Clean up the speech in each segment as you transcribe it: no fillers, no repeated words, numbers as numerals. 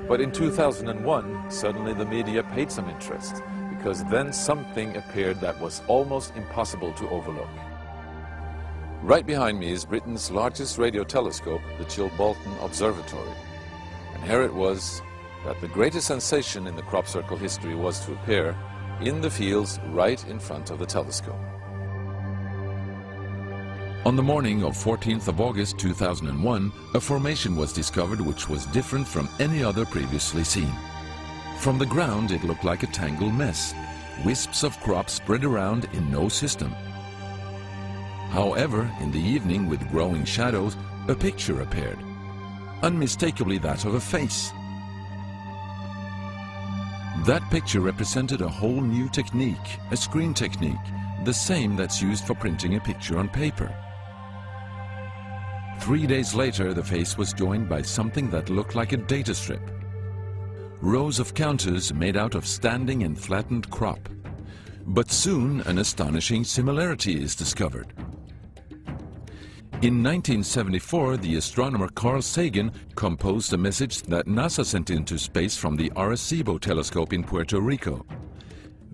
But in 2001, suddenly the media paid some interest, because then something appeared that was almost impossible to overlook. Right behind me is Britain's largest radio telescope, the Chilbolton Observatory. And here it was that the greatest sensation in the crop circle history was to appear in the fields right in front of the telescope. On the morning of 14th of August 2001, a formation was discovered which was different from any other previously seen. From the ground it looked like a tangled mess, wisps of crop spread around in no system. However, in the evening with growing shadows, a picture appeared, unmistakably that of a face. That picture represented a whole new technique, a screen technique, the same that's used for printing a picture on paper. 3 days later, the face was joined by something that looked like a data strip. Rows of counters made out of standing and flattened crop. But soon an astonishing similarity is discovered. In 1974, the astronomer Carl Sagan composed a message that NASA sent into space from the Arecibo telescope in Puerto Rico.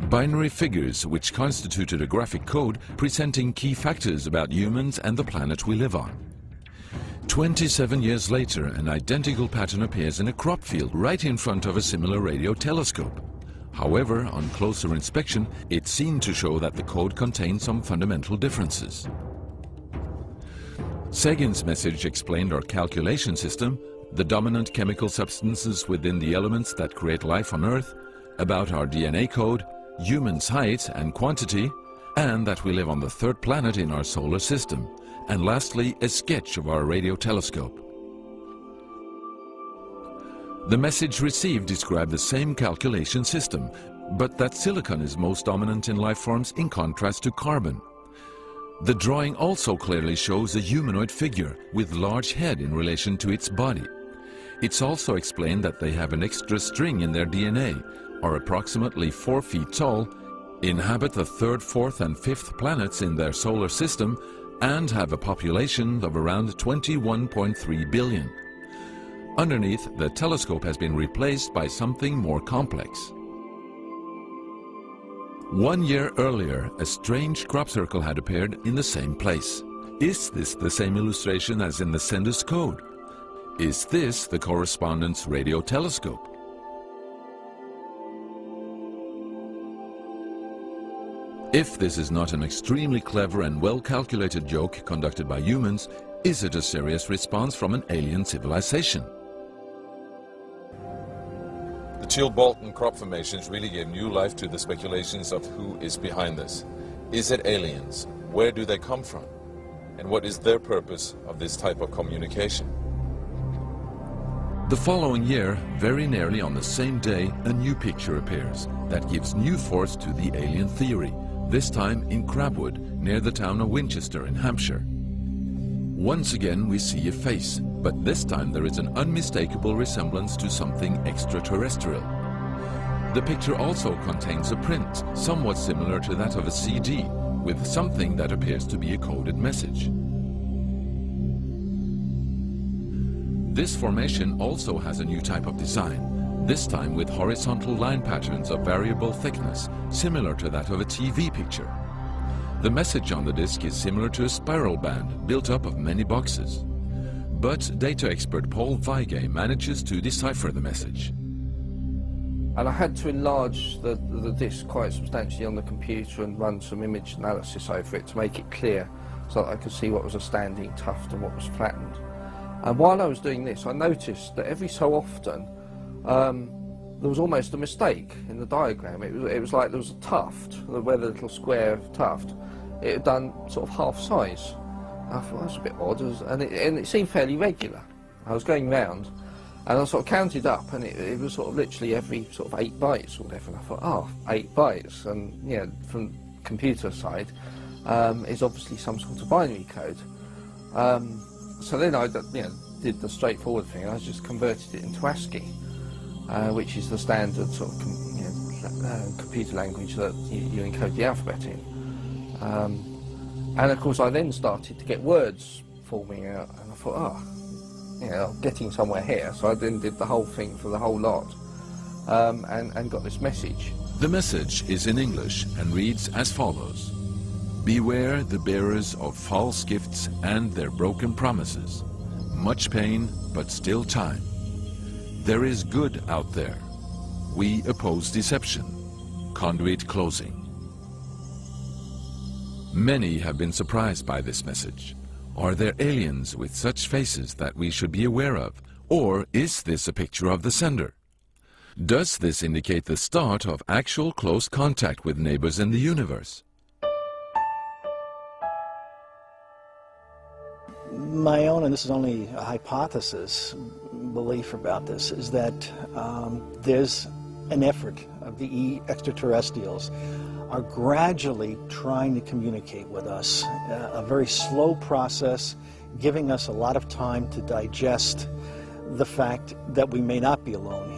Binary figures which constituted a graphic code presenting key factors about humans and the planet we live on. 27 years later, an identical pattern appears in a crop field right in front of a similar radio telescope. However, on closer inspection, it seemed to show that the code contained some fundamental differences. Sagan's message explained our calculation system, the dominant chemical substances within the elements that create life on Earth, about our DNA code, humans' height and quantity, and that we live on the third planet in our solar system, and lastly, a sketch of our radio telescope. The message received described the same calculation system, but that silicon is most dominant in life forms in contrast to carbon. The drawing also clearly shows a humanoid figure with large head in relation to its body. It's also explained that they have an extra string in their DNA, are approximately 4 feet tall, inhabit the third, fourth and fifth planets in their solar system, and have a population of around 21.3 billion. Underneath, the telescope has been replaced by something more complex. 1 year earlier, a strange crop circle had appeared in the same place. Is this the same illustration as in the sender's code? Is this the correspondence radio telescope? If this is not an extremely clever and well-calculated joke conducted by humans, is it a serious response from an alien civilization? The Chilbolton crop formations really gave new life to the speculations of who is behind this. Is it aliens? Where do they come from? And what is their purpose of this type of communication? The following year, very nearly on the same day, a new picture appears that gives new force to the alien theory, this time in Crabwood, near the town of Winchester in Hampshire. Once again we see a face, but this time there is an unmistakable resemblance to something extraterrestrial. The picture also contains a print, somewhat similar to that of a CD, with something that appears to be a coded message. This formation also has a new type of design, this time with horizontal line patterns of variable thickness, similar to that of a TV picture. The message on the disc is similar to a spiral band built up of many boxes. But data expert Paul Weige manages to decipher the message. And I had to enlarge the disc quite substantially on the computer and run some image analysis over it to make it clear so that I could see what was a standing tuft and what was flattened. And while I was doing this, I noticed that every so often there was almost a mistake in the diagram. It was like there was a tuft, where the little square tuft, it had done sort of half size. I thought that's a bit odd, and it seemed fairly regular. I was going round, and I sort of counted up, and it was sort of literally every sort of 8 bytes or whatever. And I thought, oh, 8 bytes, and yeah, from computer side, is obviously some sort of binary code. So then I did the straightforward thing, and I just converted it into ASCII, which is the standard sort of computer language that you encode the alphabet in. And of course I then started to get words forming out, and I thought, you know, getting somewhere here. So I then did the whole thing for the whole lot, and got this message. The message is in English and reads as follows. Beware the bearers of false gifts and their broken promises. Much pain, but still time. There is good out there. We oppose deception. Conduit closing. Many have been surprised by this message. Are there aliens with such faces that we should be aware of? Or is this a picture of the sender? Does this indicate the start of actual close contact with neighbors in the universe? My own, and this is only a hypothesis, belief about this, is that there's an effort of the extraterrestrials are gradually trying to communicate with us, a very slow process, giving us a lot of time to digest the fact that we may not be alone